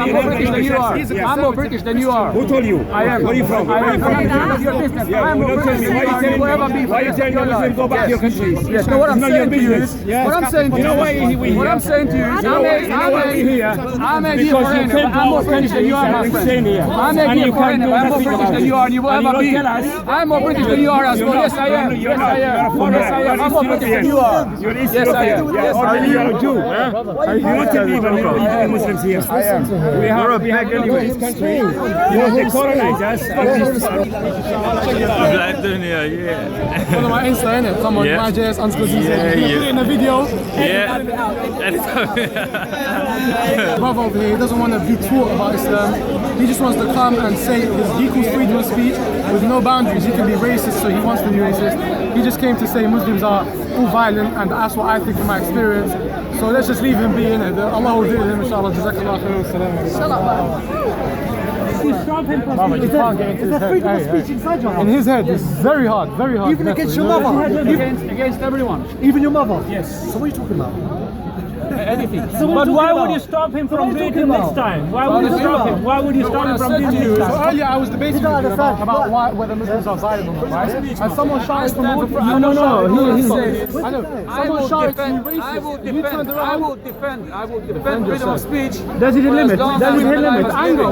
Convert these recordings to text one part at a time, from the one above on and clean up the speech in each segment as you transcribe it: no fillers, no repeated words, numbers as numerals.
I'm more British than you are. I'm more British than you are. Who told you? I am. Where are you from? I am from your business. I'm more British than you are. You will ever be. Why you telling me to go back to your country? Yes. No, what I'm saying to you is, what I'm saying to you, what I'm saying to you is, I may be a foreigner, but I'm more British than you are, my friend. I may be a foreigner, but I'm more British than you are, and you will ever be. I'm more British than you are as well. Yes, I am. Yes, I am. Yes, I am. I'm more British than you are. Yes, I am. Yes, I am. You're a Jew. You want to leave and Muslims here? I am. We have this country. You want to colonize us? Blijf doen, ja. Follow my Insta, innit? Come on, my JS underscore ZZ. Put it in the video. Yeah. Brother over here, he doesn't want to be taught about Islam. He just wants to come and say his equal freedom of speech with no boundaries. He can be racist, so he wants to be racist. He just came to say Muslims are all violent, and that's what I think from my experience. So let's just leave him be in it. Allah will deal with him, inshallah. Jazakallah khair. Is there freedom of speech inside your house? In his head, it's very hard, very hard. Even against your mother? Against everyone. Even your mother? Yes. So what are you talking about? Anything. But why would you stop him from doing it next time? Why would you stop him? Why would you stop him from doing it next time? Earlier I was debating with you about whether Muslims are violent or not, right? And someone shouted from No, he said. I know. Someone shouted to me racist. I will defend freedom of speech. Does it limit? Does it limit?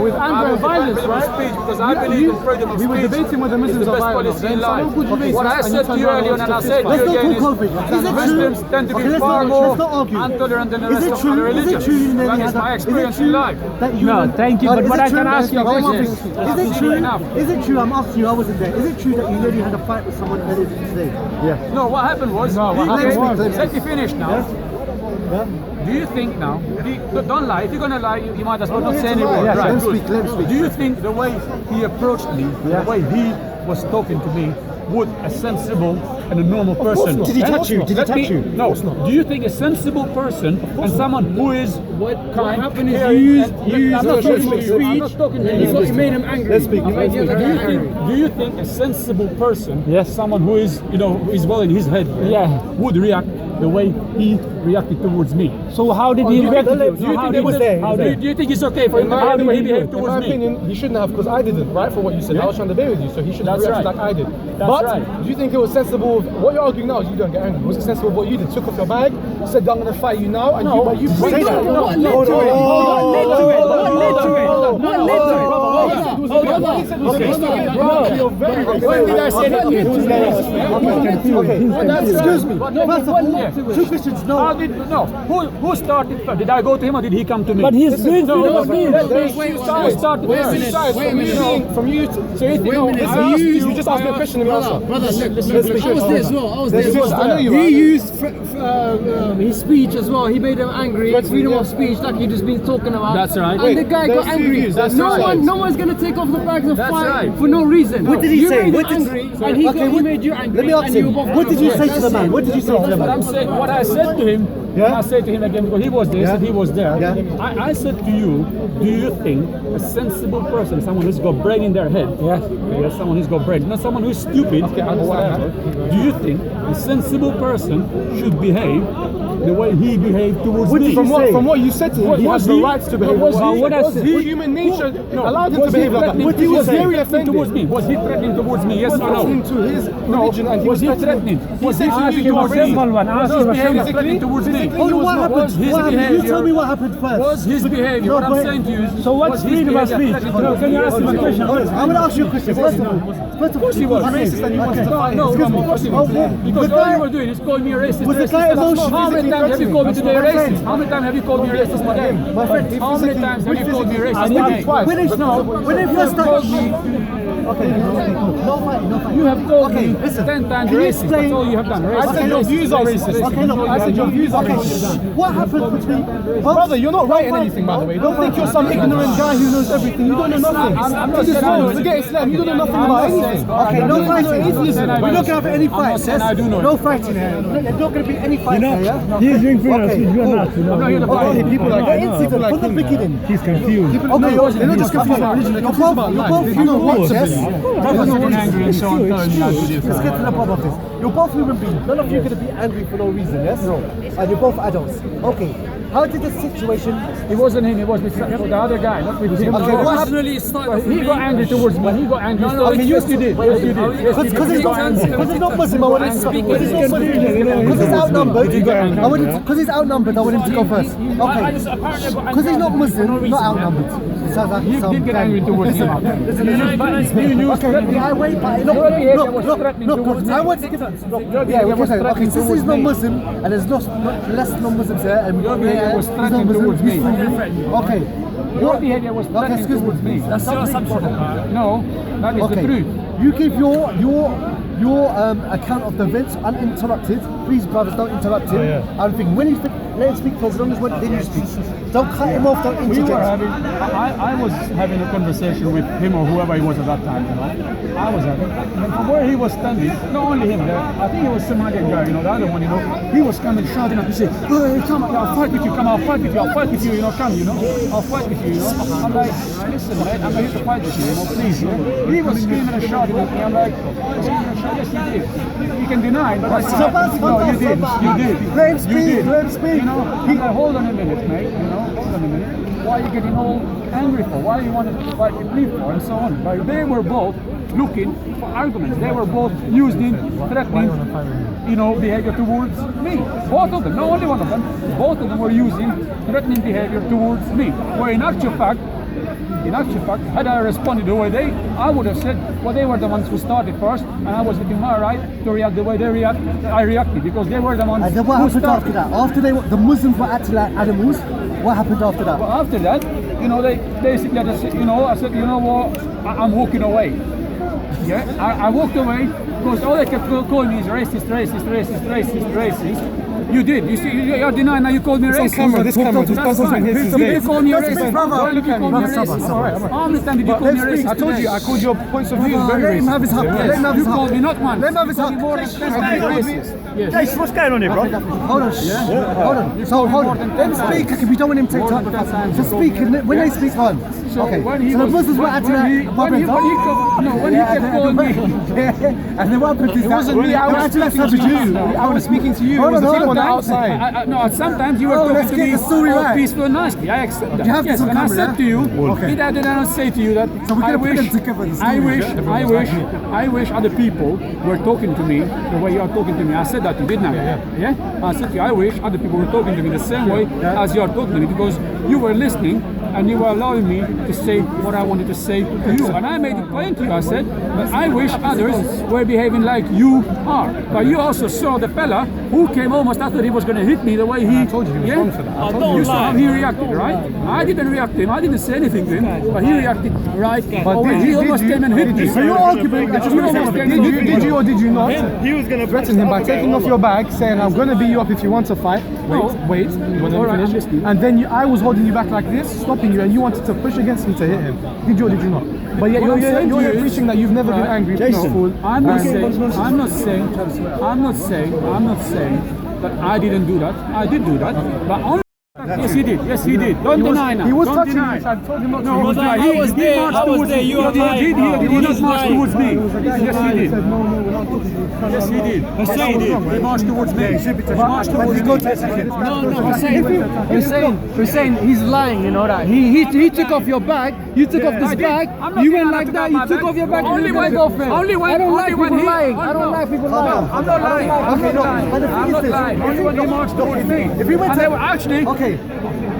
With anger and violence, right? Because I believe in freedom of speech. We were debating whether Muslims are violent. Then someone could be racist. What I said to you earlier and I said to you again is Muslims tend to be far more intolerant than the rest of other religions. That is my experience in life. No, thank you, but I can ask you a question. Is it true? I'm asking you, I wasn't there. Is it true that you nearly had a fight with someone earlier today? Yeah. No, what happened was, let me finish now. Do you think now, don't lie, if you're going to lie, you might as well not say any word. Yes, right, let him speak. Do you think the way he approached me, the way he was talking to me, would a sensible and a normal person... Did he touch you? Did he touch you? No. Do you think a sensible person and someone who is kind... happened is I'm not talking about speech. I'm not talking to you. You made him angry. Let's speak. Do you think a sensible person, someone who is, who is well in his head, would react the way he reacted towards me? So how did he react to you? Do you think it's okay for him to react the way he behaved towards me? In my opinion, he shouldn't have, because I didn't, right, for what you said. I was trying to debate with you, so he should have reacted like I did. But do you think it was sensible? What you're arguing now is you don't get angry. Was it sensible what you did? Took off your bag, said I'm going to fight you now, and you say that. What led to it? What led to it? When did I say that? Excuse me. First of all, two questions. No. Who started first? Did I go to him or did he come to me? But he's doing Who started first? Wait a minute. From you to anything. You just asked me a question and answer. Brother, I was there as well. I know you are. He used his speech as well. He made him angry. Freedom of speech, like you just been talking about. That's right. And the guy got angry. No one's gonna take off the bags and fight for no reason. What did he say? He made you angry. Let me ask him. What did you say to the man? What did you say to the man? What I said to him, I said to him again, because he was there, he was there. I said to you, do you think a sensible person, someone who's got brain in their head, someone who's got brain, not someone who's stupid, whatever, do you think a sensible person should behave the way he behaved towards me? From what you said to him, he has the rights to behave. Was human nature allowed him to behave like that? What he was very offended towards me. Was he threatening towards me? Yes or no? To his religion, and was he threatening? Was he threatening towards me? What happened? You tell me what happened first. Was his behavior? What I'm saying to you is, so what's freedom of speech? Can you ask him a question? I'm going to ask you a question. First of all, he was racist and he wanted to fight. No, of course he was. Because all you were doing is calling me a racist. How many times have you called me today a racist? How many times have you called me a racist today? My friend, how many times have you called me a racist today? When they first started... Okay, no fighting. You have called me 10 times racist. That's all you have done. I said your views are racist. I said your views are racist. What happened between... Brother, you're not writing anything, by the way. Don't think you're some ignorant guy who knows everything. You don't know nothing. I'm not saying forget Islam. You don't know nothing about anything. Okay, no fighting. We're not going to have any fights. I do know. No fighting here. There's not going to be any fights here, yeah? He's doing freedom of speech. You're not. I'm not here to fight. People like from the beginning. He's confused. Okay, they're not just confused about religion. They're confused about life. You know what, yes? Angry and so on. Let's get to the bottom of this. You're both human beings. None of you are going to be angry for no reason, yes? No. And you're both adults. Okay. How did the situation? It wasn't him. It was with the other guy, not with him. Okay, what happened? Personally, it's not He got angry towards me. He got angry. No, Yes, you did. Yes, you did. Yes, you did. Because He he's got angry. not Muslim, I want him to go. Because he's outnumbered. Because he's outnumbered, I want him to go first. Okay. Because he's not Muslim, not outnumbered. It sounds like He did get angry towards him. Okay, I wait, but look, I want to give okay, since he's not Muslim and there's less non-Muslims here, and Your behavior was he's threatening not towards Muslim, me. okay. Your behavior was threatening excuse towards me. That's not important. No, that is the truth. You give your account of the events uninterrupted. Please, brothers, don't interrupt him. I think when you let him speak for as long as then you speak. Don't cut him off. Don't interject. I was having a conversation with him or whoever he was at that time. I was having, and from where he was standing, not only him, I think it was Somalian guy, the other one, he was coming shouting up and saying, "Hey, come, I'll fight with you, come, I'll fight with you, I'll fight with you, come, I'll fight with you, I'm like, listen, mate, I'm here to fight with you, please, He was screaming and shouting at me. I'm like, yes, you did. You can deny, but no, you did. Let him speak. Let him speak. I'm like, hold on a minute, mate. Hold on a minute. Why are you getting all angry for? Why you want to fight with me for? And so on. But they were both looking for arguments. They were both using threatening, behavior towards me. Both of them, not only one of them. Both of them were using threatening behavior towards me. Where in actual fact, had I responded the way I would have said, well, they were the ones who started first, and I was within my right to react the way I reacted, because they were the ones and then what happened after that? After the Muslims were acting like animals, what happened after that? Well, after that, they basically just said, I said, you know what, I'm walking away. Yeah, I walked away because all they kept calling me is racist. You did. You see, you're denying now. You called me racist. Camera, this camera. That's fine. You called me racist. Why did you call me racist? I understand that you called me racist. I told you, I called your points of view very Let him have his hug. Let him have You his called me hug. not once. Let him have his hug. Racist. Yes. Jason, what's going on here, bro? Hold on. Hold on. So hold on. Let him speak. If we don't want him to take time, just speak. When they speak, on. Okay. So the Muslims were acting like when he kept calling me. And then what happened is It wasn't me, I was speaking to you. I was speking to you. It was the people on the outside. No, sometimes you were talking to me the story all right. peaceful and nicely. I accept that. You have Yes, this on when I camera, said to you, Okay. did I not say to you that So we're I gonna put wish, them together, the story. I wish other people were talking to me the way you are talking to me. I said that to you, didn't I? Yeah? I said to you, I wish other people were talking to me the same way as you are talking to me, because you were listening and you were allowing me to say what I wanted to say to you. And I made it plain to you. I said, but I wish others were behaving like you are. But you also saw the fella who came almost after he was going to hit me the way he... I told you he was wrong for that. You saw how he reacted, right? I didn't react to him. I didn't say anything to him. But he reacted right away. He almost came and hit me. So you're arguing. Did you or did you not He was going to threaten him by taking off your bag, saying, I'm going to beat you up if you want to fight? Wait, you want to finish? And then I was holding you back like this, stopping you, and you wanted to push against me to hit him. Did you or did you not? But yet you're here preaching that you've never been angry. Jason, I'm not saying that I didn't do that. I did do that. But only yes, he did. Yes, he did. Don't deny now. He was Don't touching deny. me. I told him not to. No, I was there. I was there. You are lying. He did not march towards me. Yes, he did. No, we're not talking to you. Yes, he did. Hussain did. He marched towards me. He marched towards me. No, Hussain, he's lying, you know that. He took off your bag, you took off this bag, you went like that, you took off your bag and you went off it. I don't like people lying. I don't like people lying. I'm not lying. Okay, no. But the I'm thing not is lying. Only when he marched towards me. If we went And to they were actually okay.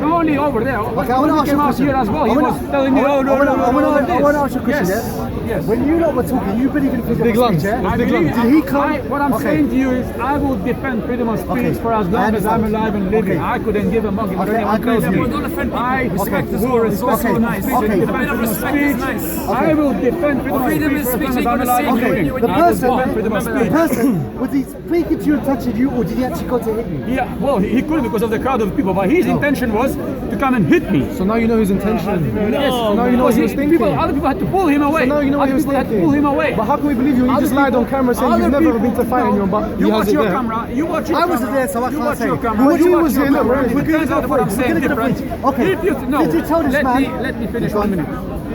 not only over there. Okay, I want to ask you a out question. here as well. I He wanna- was telling me, I want to ask you a question. Yes. Yes. When you lot were talking, you believe in freedom Big of lungs. speech, yeah? I Big believe, lungs. Did he come? what I'm Okay. saying to you is, I will defend freedom of speech Okay. for as long as I'm alive and living. Okay. I couldn't give a mug if Okay, I anyone agree tells with me. you. Don't offend people. I Respect will is all. respect Okay. freedom of speech. Okay. Defend Freedom of freedom of respect is speech. nice. I will defend freedom of Freedom speech of for speech as ain't long as gonna I'm save you. living. When The you person, defend freedom of the speech. person, was he speaking to you and touching you, or did he actually go to hit you? Yeah, well, he couldn't because of the crowd of people, but his intention was to to come and hit me. So now you know his intention. Yes, Now you know what he was thinking. other people had to pull him away. So now you know what he was Other people had to thinking. pull him away. But how can we believe you? You just lied on camera saying you've never been to fight anyone, but you he watch has it your there. camera. You watch your I camera. wasn't there, so I you can't watch say. your camera. But You you watch was your here, look, camera. right? You can tell what I'm saying different. Okay. If you, no, Did you tell this let man? let me finish 1 minute.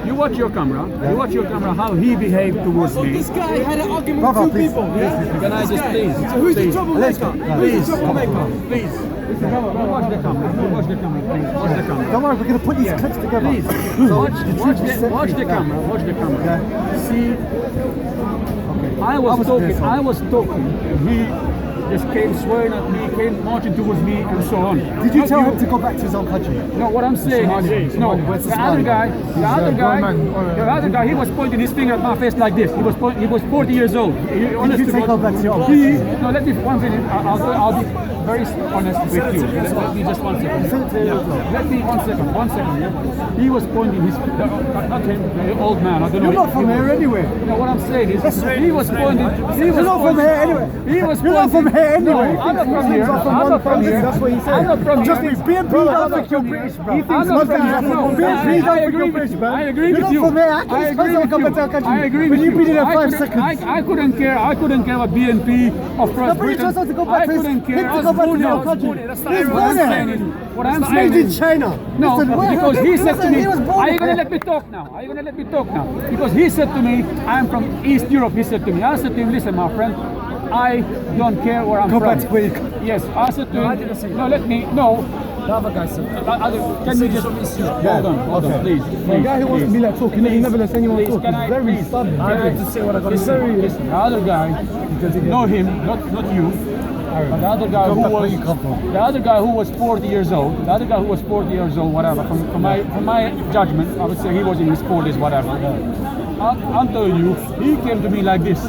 You watch your camera. You watch your camera. How he behaved towards me. This guy had an argument Brother, with two please. people. Yeah? Can I just please? Who's the Please. troublemaker? Who's the troublemaker? Please. Watch the camera. Watch the camera, please. Watch the camera. Don't worry, we're going to put these clips together. Please. Watch the camera. Watch the camera. See, I was talking. He just came swearing at me, came marching towards me, and so on. Did you tell him to go back to his own country? No, what I'm saying is, no, Where's the the other Somali? the other guy, he was pointing his finger at my face like this. He was 40 years old. Did you take her back to your own He, country? no, let me one minute. I'll be very honest with you. Let me just 1 second. Let me 1 second. 1 second. Yeah? He was pointing his not him, the old man. I don't know. You're not from here anyway. No, what I'm saying is, he was pointing. You're not from here anyway. He was You're not from pointing- here anyway. No, I'm not from here. I'm not from here. That's what he said. I'm not from Just here. BNP don't think you're British, bro. He thinks Muslims Muslims are are from from BNP I don't think agree you're with British, you. man. I agree You're with not you. from here. How can I you agree supposed to with come you. back to our country? I agree When with you've been in there I 5 couldn't- seconds. I couldn't care. I couldn't care what BNP of course. No, but you're just supposed to go back I to his- couldn't care. him to I was go back to born your there. country. That's He's what born I'm there. saying is- What I'm Made saying in is- China. No, Listen, because he said to me, he was born are you going there. to let me talk now? Are you going to let me talk now? Because he said to me, I'm from East Europe, he said to me. I said to him, listen, my friend, I don't care where I'm Go from. back to where you come. Yes, I said to him, no, let me, no. The other guy said. Can you just, hold on, please. The guy who wants to be like talking, he never lets anyone talk. Can He's I very please? stubborn. Can I just say what I got to say? Listen, the other guy, know him, not you. But the other guy the other guy who was 40 years old, whatever. From my judgment, I would say he was in his 40s, whatever. I'm telling you, he came to me like this.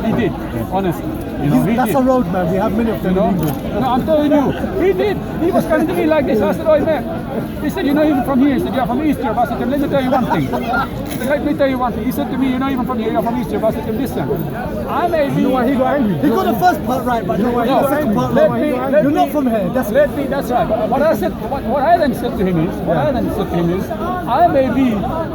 He did, honestly. You know, he That's did. a road, man. We have many of them You know? in England. No, I'm telling you, he did. He was coming to me like this. I said, oh man. He said, you know even from here. He said, you're from East Europe. I said, let me tell you one thing. Let me tell you one thing. He said to me, you know even from here, you're from East Europe. I said, listen, I may be. You know why he got angry? He got the first part right, but why he No, got the second angry? part let wrong. me- You're not from here. That's That's right. But what I said, what I then said to him is, I may be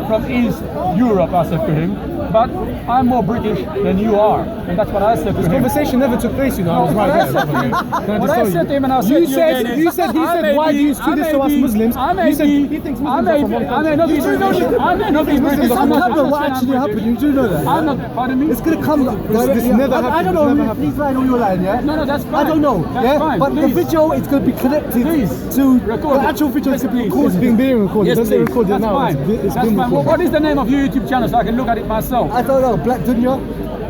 from East Europe. I said to him, but I'm more British than you are, and that's what I said to This him. conversation never took place, you know. I was What I right said there. to him, Can I what just I tell said to you? him, and I said, You to said, again he is, said, I may why do be- you do this to us Muslims? I may He said, be- he thinks I Muslims may are from be- one I may country. not be British. I may not be British. This I'm not- uncover I'm not what saying I'm actually British. happened. You do know that. I'm not. Pardon me. It's gonna come. This never I happened. don't This know. never If happened. he's lying or you're lying, yeah. No, that's fine. I don't know. That's yeah, fine. but Please. the video is going to be connected Please. to Record the it. actual video. Yes, It's please. It's being recorded. Yes, It doesn't please. record it That's now. fine. It's That's been fine. recorded. What is the name of your YouTube channel so I can look at it myself? I don't know. Black Dunya.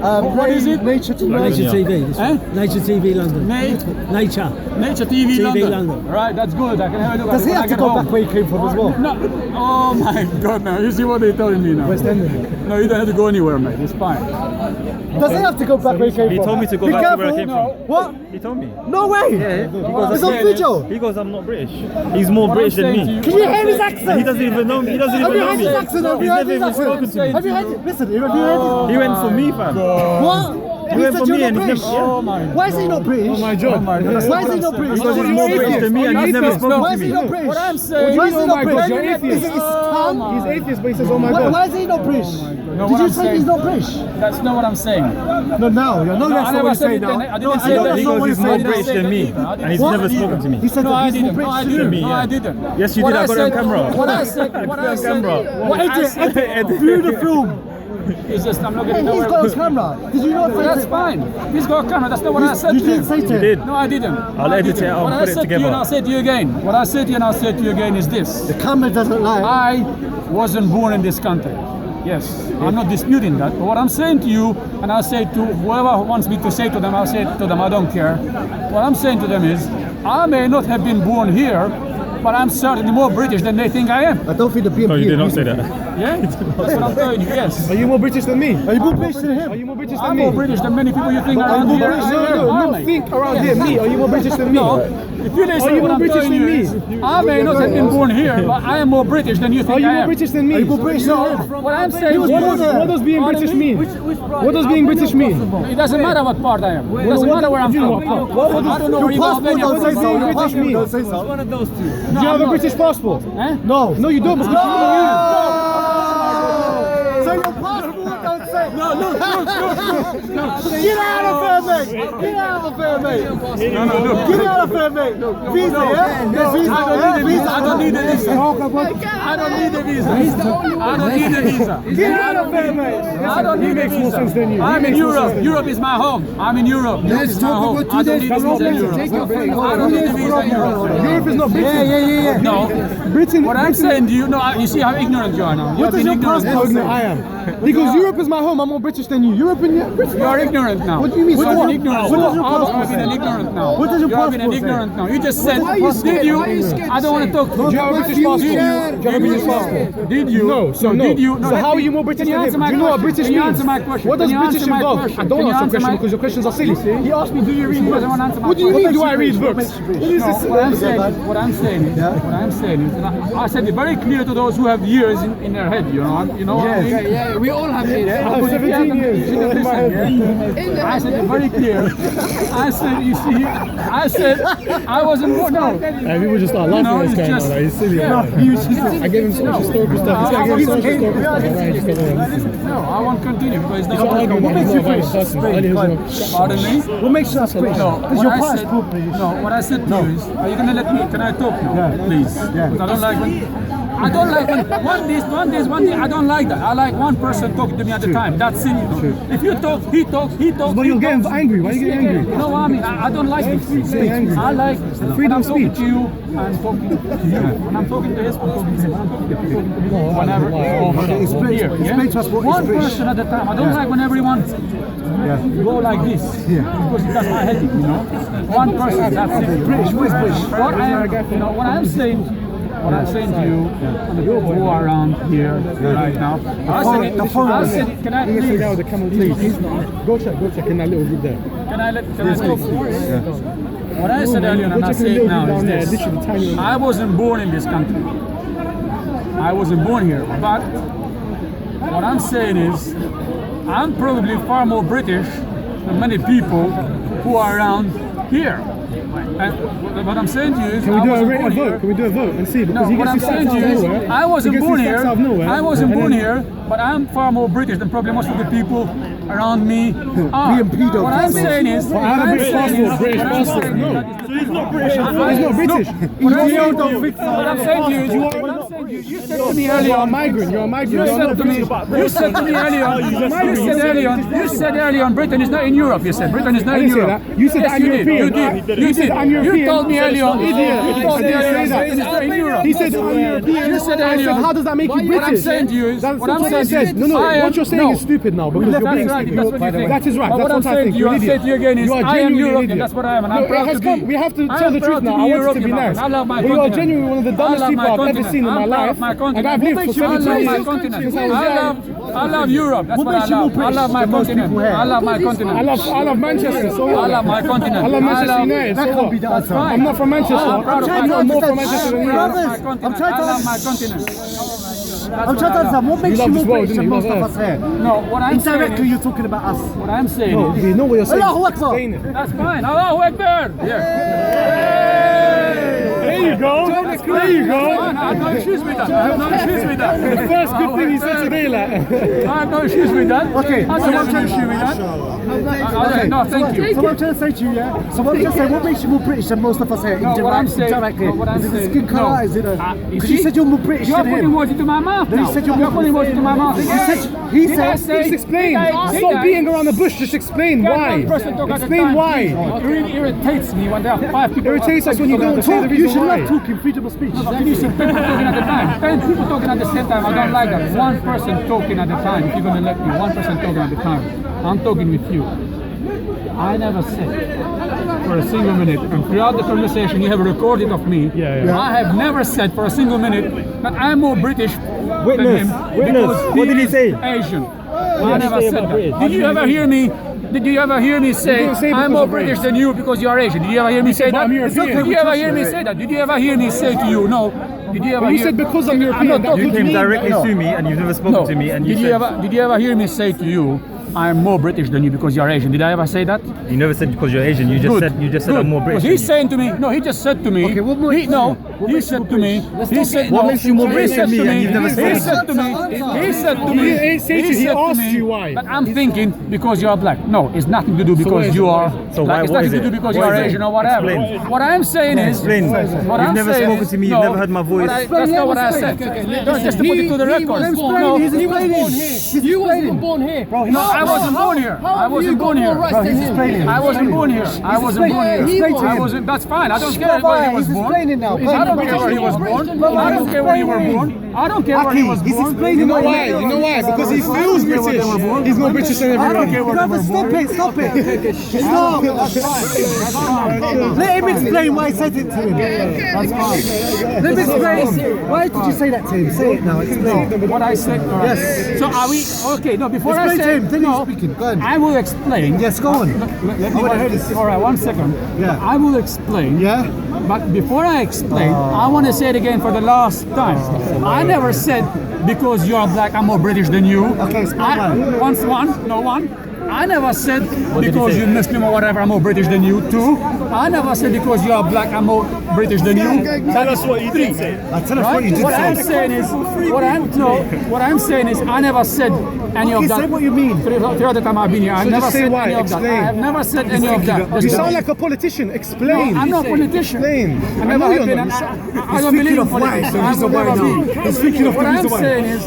What is it? Nature to Nature TV. This Eh? one. Nature TV London. Nature. Nature TV, TV London. London. Right, that's good. I can have a look at Does it he when I have to get go home. back where he came from as well? No. Oh my God! Now you see what they're telling me now. West End. No, you don't have to go anywhere, mate. It's fine. Does he have to go back where he came from? He told me to go Be back to where I careful. came from. What? He told me. No way. It's on video. He goes, I'm not British. He's more What British I'm than saying to me. you- Can you hear his accent? He doesn't even know me. He doesn't Have even you know heard me. his accent? Have He's you heard never his even spoken accent? to me. Have you heard? Listen, have you heard? He went for me, fam. What? He He went said for me you're and not he's British. never. Oh my. Why is he not British? My job. Why is he not British? Because he's more British than me and he's never spoken Why to is he me. not British? What I'm saying. Why is he Oh not my God, British? you're Is it atheist. his tongue? He's atheist, but he says, oh my Why God. is he not British? No, Did what you I'm say saying- he's not British? That's not what I'm saying. No, now. No, I that's not never what you said say it. now. I didn't say know that. that's He not goes, what he's you more say. British than me. And he's never spoken to me. He said No, that I he's more didn't. No, I British didn't. too. me, No, yeah. I didn't. Yes, you What did. I got it on said- camera. What I said. What I said. What is it? View the film. It's just I'm not Hey, getting he's got his camera. Did you not say That's that? fine. He's got a camera. That's not what I said You to didn't him. say to You him. did. No, I didn't. I'll edit it out What and I put it said to you, and together. I'll say to you again. What I said to you, and I'll say to you again, is this: The camera doesn't lie. I wasn't born in this country. Yes, I'm not disputing that. But what I'm saying to you, and I'll say to whoever wants me to say to them, I'll say to them. I don't care. What I'm saying to them is, I may not have been born here, but I'm certainly more British than they think I am. I don't think the BNP. No, you did not say that. Yeah? That's what I'm telling you, yes. Are you more British than me? Are you more British than him? Are you more British than I'm me? more British than many people you think Are you around more here. British than me? Aren't No, I? think around here. Me? Are you more British than me? No. If you Are listen you to what more I'm British telling than you, me? is, I may not have been born here, but I am more British than you think Are you I more am. British than me? Are you more British than him? What I'm saying, What does being British mean? What does being British mean? It doesn't matter what part I am. It doesn't matter where I'm from. I don't know where you Passport Albania. don't say so. British Passport mean? don't say so. One of those two. Do you have a British passport? Eh? No. No, you don't. Because So your passport don't say. No, look. Get out of here, mate. Get out of here, mate. Get out of here, mate. Visa, yeah? Visa, yeah? I don't need a visa. I don't need a visa. I don't need a visa. Get out of here, mate. I don't need a makes more visa. sense than you. I'm He in makes more sense Europe. than you. Europe is my home. I'm in Europe. Europe is my home. I don't need a visa in Europe. I don't need a visa in Europe. Europe is not Britain. Yeah. No. Britain. What I'm saying to you, no, you see how ignorant you are now. You have been ignorant. How ignorant I am. Because Europe is my home. I'm more British than you. Europe and Britain. You are ignorant now. What do you mean? You have What? been ignorant. What does your You have passport been an ignorant now. What does your You have been an passport say? ignorant now. You just said, Why are you scared? did you? Why are you scared I don't want to talk to Do you have a British passport? Do you have a British passport? Did you? No, so no. Did you? So how are you more British Can you than answer him? my Do you know what question? British Can you means? answer my question? What does Can you British answer my involve? question? I don't Can you answer answer questions my- because your questions are silly. He asked me, do you read He books? doesn't want to answer my What do you question. mean, do I read books? No, what I'm saying is, and I said it very clear to those who have years in their head, you know what I mean? Yeah, we all have it. I have 17 years. You didn't listen, I said it very clear. I said, you see, I said, I wasn't born, no. People just start laughing No, at this it's guy just- now. Like, he's silly. Yeah. I gave him so much historical stuff. This guy gave him so much historical stuff. Right, just goes on. No, I won't continue because it's He's not arguing what that makes he's you not a violent person. Earlier he was Pardon me? What makes you British? No, Because what your I part is said, poor, British. no, what I said to you is, are you gonna let me? Can I talk now? Please. Because I don't like when. I don't like when one day. I don't like that. I like one person talking to me at a time. That's it. If you talk, he talks. But you're getting angry. Why are you getting angry? You know what I mean? I don't like this. angry. I like Freedom when I'm of talking speech. to you. I'm talking to you. When I'm talking to him, I'm talking to him. I'm talking to him. Whenever over here. Explain to us what is One British. person at a time. I don't like when everyone go like this. Because that's my headache, you know. One person. That's it. British, what is British? What I'm saying to you, who are around here right now, I said, can I He's the guy with the camel teeth. please? Go check in that little group there. Can I talk? What I said earlier and I check in say the it little now group is down there. this. Literally tiny little. I wasn't born in this country. I wasn't born here, but what I'm saying is I'm probably far more British than many people who are around here. And what I'm saying to you is, Can we I do a wasn't rate born a here. vote? Can we do a vote and see? No, Because he what gets I'm his saying stats to you out of is, nowhere. I wasn't He gets born his here. stats out of nowhere. I wasn't And born then- here, but I'm far more British than probably most of the people around me are. BNP don't What I'm saying is, But I have a British passport. British passport. No. So he's not British. He's not British. What I'm saying to you, you said to me earlier You're a on. migrant. You're a migrant. You You're said not to me. British. You said to me earlier on. You said earlier on. Britain is not in Europe. You said Britain is not I in didn't say Europe. that. You said Yes, I'm you did. European. You did. You said I'm European. You told me earlier on. Idiot. You told me I didn't earlier on. say Britain is not in Europe. He said I'm European. You said I earlier said, on. how does that make you British? What I'm saying to you is, That's what I'm what I saying said. to you, No, I am- what you're saying is stupid now because you're being That's right. stupid. That's what you think. That is right. But That's what I'm what I saying think. to you, You're I an said idiot. to you again is, You are I am genuinely an European. idiot. That's what I am, and I'm No, proud it has to come. be. We have to I tell am the proud truth to now. be I want it to European, be man. nice. I love my But you are continent. genuinely one of the dumbest I love people my I've ever continent. seen in my I'm proud life. of my continent. And I've lived for I 17 love my years. continent. Since I was young. I love Europe. That's what I love. I love my continent. I love my continent. I love Manchester. So I what? love my continent. I love Manchester United. That So can't be what? the answer. I'm not from Manchester. I'm proud of my I'm not more from continent. Manchester than you. I love Brothers, my continent. I'm trying to I love my understand. continent. I'm trying to understand what makes You you love more this world, British than didn't most you? of You us here. No, what I'm saying Indirectly, is, you're talking about us. what I'm saying No, is, you know what you're saying. Allahu Akbar. Explain it. that's fine. Allahu Akbar. There you go. There you go. I have no issues with that. I have no issues with that. The first good thing he said today, like. I have no issues with that. Okay, I don't have an issue with that. No, thank you. So what I'm trying to say to you, yeah? So what I'm trying to say, what makes you more British than most of us here? No, what I'm saying, indirectly. no, what I'm Is it the saying, skin colour? no. Is it You because see, you said you're more British You're than putting him. words into my mouth No, you now. said you're You're putting words into my mouth. He Did I said, say? Just explain. Did I- Stop beating around the bush. Just explain Get why. one person talk at a Explain time, why. please. It really irritates me when there are 5 people. Irritates us when you don't say the you reason should why. not talk in freedom of speech. You see people talking at a time. 10 people talking at the same time. I don't like that. One person talking at a time. If you're going to let me, one person talking at a time. I'm talking with you. I never said for a single minute, and throughout the conversation you have recorded of me. I have never said for a single minute that I'm more British than him because what did he say? Asian. I never said that. Did you ever hear me? Did you ever hear me say I'm more British than you because you are Asian? Did you ever hear me say that? Did you ever hear me say that? Did you ever hear me say to you no? Did you ever You hear? said because I'm European. You came directly to me and you've never spoken to me and you said... Did you ever hear me say to you I'm more British than you because you are Asian? Did I ever say that? You never said because you're Asian, you just said I'm more British. He's saying to me, no, he just said to me. Okay, what more? He said to me. He said, What no, makes you more he British said than me to and you've never He spoken? said to me. He said to me. He asked you why. That I'm thinking because you are black. No, it's nothing to do because you are. So black. why? It's What nothing is to do it? because you What are is it? Asian or whatever. Explain. What I'm saying is. Explain. What You've I'm never saying spoken is- to me, you've no, never heard my voice. That's not what I said. Don't just to put it to the record. No, He was born here. You wasn't born here. no, I wasn't born here. I wasn't born here. I wasn't born here. I wasn't born here. I wasn't. That's fine. I don't care where he was born. I don't care where he was born. I don't care where you were born. I don't care where he was born. You know why? You know why? Because he feels British. He's more British than I don't care everyone. where they were born. Stop it! Stop! Let him explain why he said it to him. That's fine. Let me explain. Why did you say that to him? Say it now. Explain. What I said. All right. Yes. So are we? Okay. No. Before I Explain to say him. Then no, he's speaking. Go on. I will explain. Yes, go on. Let me. All right. 1 second. Yeah. I will explain. Yeah? But before I explain, I want to say it again for the last time. I never said because you are black, I'm more British than you. Okay, explain why. I never said because you're Muslim or whatever, I'm more British than you. 2, I never said because you are black, I'm more British than you. Tell us what you did say. Tell us what you did What I'm say. saying is, what I'm saying is, I never said any of that. Say what you mean. Throughout the time I've been here, I've So never just say said why, any of that. explain. I have never said any of that. You sound like a politician. Explain. I'm not a politician. Explain. I never have been. I don't believe in politics. I will never be. Speaking of What I'm the reason why. saying is,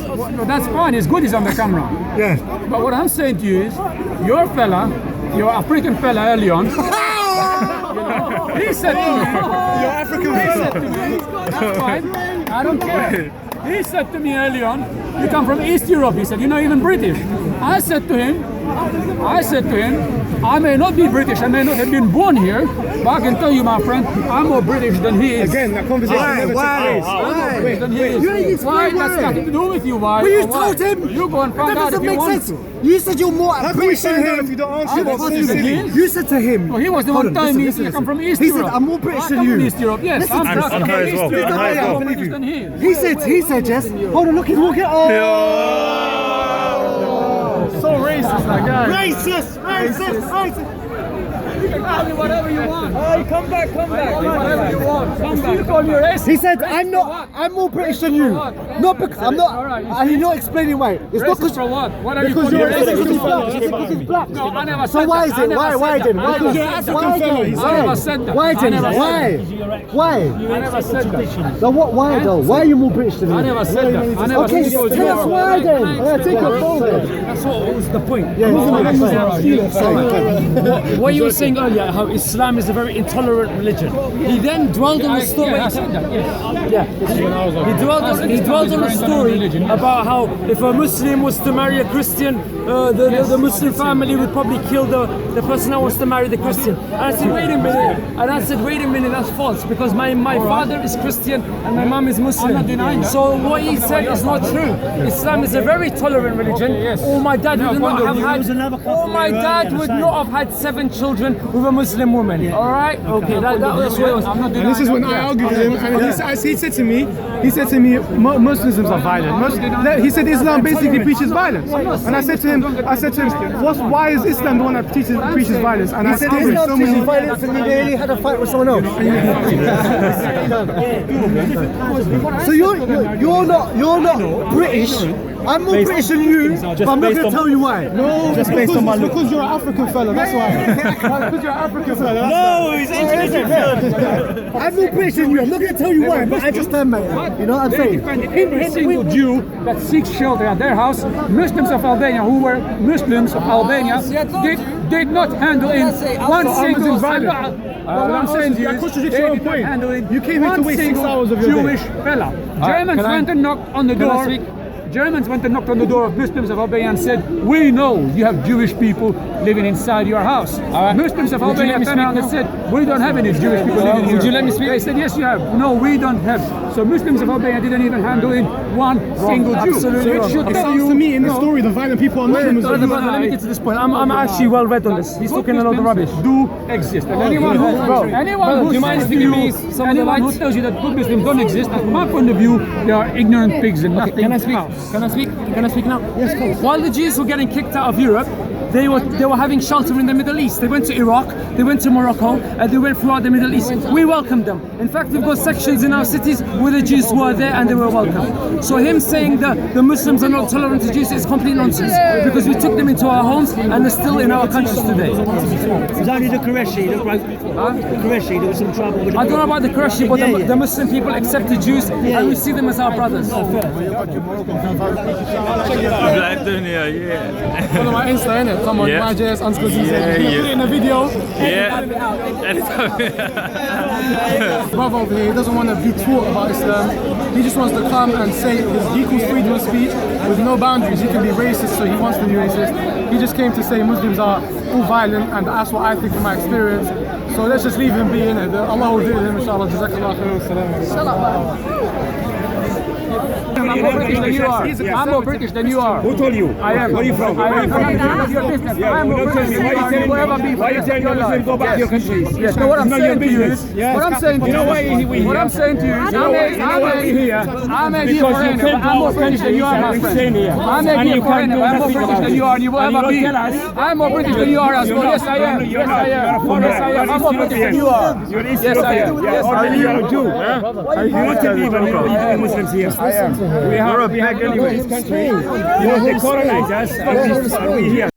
that's fine. It's good. He's on the camera. Yeah. But what I'm saying to you is, your fella, your African fella early on, he said to me, You're African. he said to me, that's fine, I don't care. He said to me early on, you come from East Europe. He said, you're not even British. I said to him, I may not be British, I may not have been born here, but I can tell you, my friend, I'm more British than he is. Again, that conversation never took place. I'm more British than he is. Why? That's nothing to do with you. Why? But you Or why? told him. You go and find That out if doesn't you make want sense. to. You said you're more How can we British say than that if him. you don't answer? I'm That's more so British than silly. he is. You said to him. Well, he was the Hold one on, telling me listen, you come listen. from East He Europe. said, I'm more British I than come from you. East Europe, yes. Listen I'm to black. this. And her as well. East Europe, And her as I'm well. more British than he is. He said, Jess. Hold on, look, he's walking. Oh, So racist, that guy. racist. You can call me whatever you want. Hey, come back. Whatever you want. Come back. You call me racist. He said, I'm more British than you. Not because I'm not. And you're not explaining why. It's not Racist because for what? What are you because calling you're me racist. racist Because he's for? black. Because he's black. No, I never said So why that. is I it? never Why said then? that. Why Because then? you're African Why fellow, then? he said. I never said that. Why I then? never said Why? I never said that. So what? Why though? Why are you more British than me? I never said that. I never Okay, said so because tell you us are. why then. Take your phone then. That's what was the point. What you were saying earlier, how Islam is a very intolerant religion. He then dwelled on the story. Yeah, I said that. Yes. He dwelled on the story about how if a Muslim was to marry a Christian, the Muslim family would probably kill the person that wants to marry the Christian. And I said, wait a minute, that's false because my father is Christian and my mom is Muslim. I'm not denying that. So what he said is not true. Islam is a very tolerant religion. Or my dad would not have had 7 children with a Muslim woman. All right? Okay, that's what it was. I'm not And denying this is when that. I argued with him, and he said to me, Muslims are violent. He said Islam basically preaches violence. And I said to him, why is Islam the one that preaches violence? And I said, Islam teaches violence and you nearly had a fight with someone else. So you're not British. I'm more British than you, but I'm not going to tell you why. no, just based on my look. Because you're an African fella, that's why. Because you're an African fella. No, he's intelligent. I'm more British than you. I'm not going to tell you why, but I just am, mate. You know what I'm saying? Every single Jew that seeks shelter at their house, Muslims of Albania who were Muslims of Albania did not handle in one single violence. What I'm saying to you is, they did not handle in You came here to one waste 6 single hours of your day. Jewish fella. Germans went and knocked on the door. Germans went and knocked on the door of Muslims of Albania and said, we know you have Jewish people living inside your house. Muslims of Albania turned around and said, we don't have any Jewish people living here. Would you let me speak? They said, yes, you have. No, we don't have. So Muslims of Albania didn't even handle in one single Jew. Absolutely So it should It tell sounds you, to me in this story the violent people are Muslims. Let me get to this point. I'm actually well read on this. He's talking a lot of rubbish. do exist. And anyone who, Brother, anyone do you who mind says if to you you, give me some of the anyone who lights? tells you that good Muslims don't exist, from my point of view, they are ignorant pigs and nothing Can I speak? else. Can I speak? Can I speak now? Yes, please. While the Jews were getting kicked out of Europe, they were having shelter in the Middle East. They went to Iraq, they went to Morocco, and they went throughout the Middle East. We welcomed them. In fact, we've got sections in our cities where the Jews were there and they were welcome. So him saying that the Muslims are not tolerant to Jews is complete nonsense, because we took them into our homes and they're still in our countries today. It was only the Qureshi that broke. The Qureshi, there was some trouble with I don't know about the Qureshi, but the Muslim people accept the Jews and we see them as our brothers. Blijf doen, ja, yeah. Follow my Insta, innit? Come on, Yeah. MyJS _ ZZ. Yeah, Put it in a video. Yeah. Brother over here, he doesn't want to be taught about Islam. He just wants to come and say his equal freedom of speech with no boundaries. He can be racist, so he wants to be racist. He just came to say Muslims are all violent, and that's what I think from my experience. So let's just leave him be in it. Allah will deal with him, inshallah. Jazakallah khair. I'm more British than you are. I'm more British than you are. Who told you? I am. Where are you from? I am. None of your business. Yeah, I'm more don't tell British me. than Why you you are. telling Why Why you telling your Muslims go back to your countries? Yes, no, what I'm It's not your saying to you business. is, Yes. what I'm saying to You know why we what here? I'm saying to you is, You know why we here? I'm a Because you foreigner, came but to I'm more our British than you are, my countries and friend. staying here. I'm And a you foreigner, can't do but I'm more nothing British about than it. you are, and you will And you ever don't be. tell us. I'm more British than you are as You're well. not. Yes, I am. You're Yes, not. I am. You're Yes, I am. I'm more British than you are. You're an Yes, I am. Ethiopian. Yes, Or I maybe you're am. a Jew. You're not even you're Muslims here. I am. We have a big anyway. You know, they colonize us, but we here.